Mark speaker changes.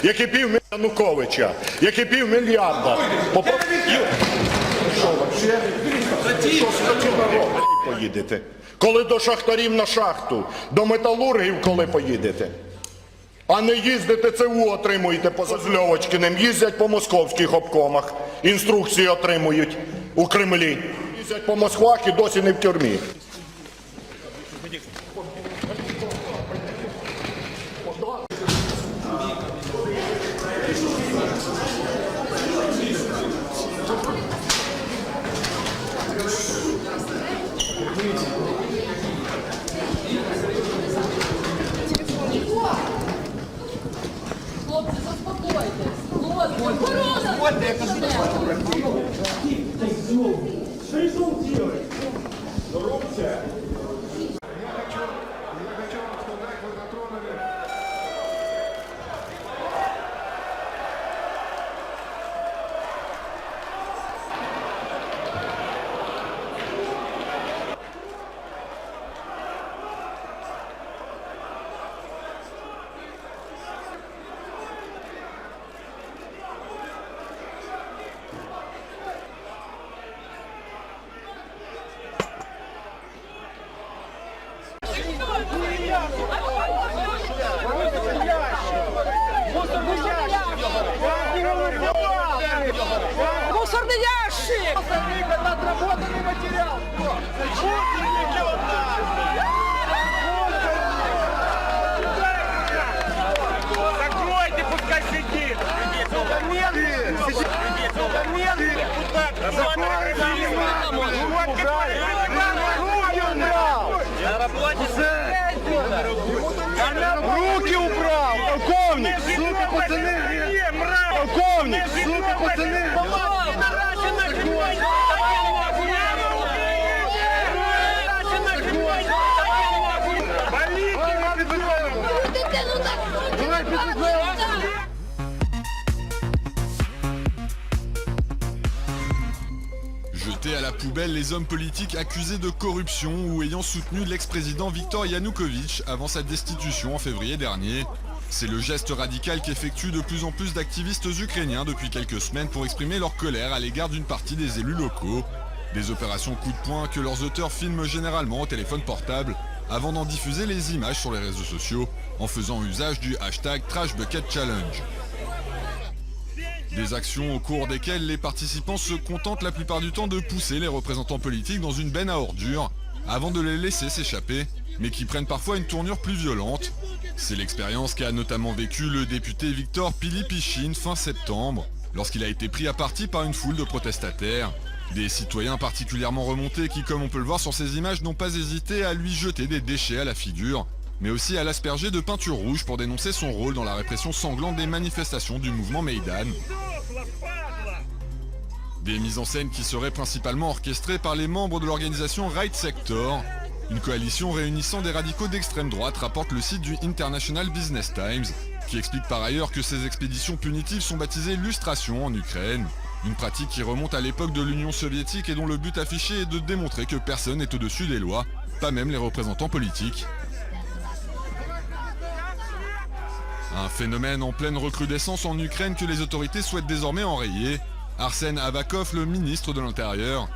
Speaker 1: як і півмільярда Януковича, як і півмільярда. Що вообще? Що скотина робить? Поїдете? Коли до шахтарів на шахту, до металургів коли поїдете? А не їздите ЦУ отримуєте по Зльовочкиним, їздять по московських обкомах, інструкції отримують у Кремлі. Їздять по Москвах і досі не в тюрмі.
Speaker 2: Хлопці, заспокойтесь. Мусорный ящик! Это отработанный материал!
Speaker 3: Закройте, пускай сидит!
Speaker 4: Руки убрал, полковник! Сука, пацаны! Полковник! Сука, пацаны!
Speaker 5: Jeter à la poubelle les hommes politiques accusés de corruption ou ayant soutenu l'ex-président Viktor Yanukovych avant sa destitution en février dernier. C'est le geste radical qu'effectuent de plus en plus d'activistes ukrainiens depuis quelques semaines pour exprimer leur colère à l'égard d'une partie des élus locaux. Des opérations coup de poing que leurs auteurs filment généralement au téléphone portable avant d'en diffuser les images sur les réseaux sociaux en faisant usage du hashtag TrashBucketChallenge. Des actions au cours desquelles les participants se contentent la plupart du temps de pousser les représentants politiques dans une benne à ordures avant de les laisser s'échapper, mais qui prennent parfois une tournure plus violente. C'est l'expérience qu'a notamment vécu le député Viktor Pilipichine fin septembre, lorsqu'il a été pris à partie par une foule de protestataires. Des citoyens particulièrement remontés qui, comme on peut le voir sur ces images, n'ont pas hésité à lui jeter des déchets à la figure, mais aussi à l'asperger de peinture rouge pour dénoncer son rôle dans la répression sanglante des manifestations du mouvement Maïdan. Des mises en scène qui seraient principalement orchestrées par les membres de l'organisation Right Sector, une coalition réunissant des radicaux d'extrême droite, rapporte le site du International Business Times, qui explique par ailleurs que ces expéditions punitives sont baptisées lustration en Ukraine, une pratique qui remonte à l'époque de l'Union soviétique et dont le but affiché est de démontrer que personne n'est au-dessus des lois, pas même les représentants politiques. Un phénomène en pleine recrudescence en Ukraine que les autorités souhaitent désormais enrayer. Arsen Avakov, le ministre de l'Intérieur,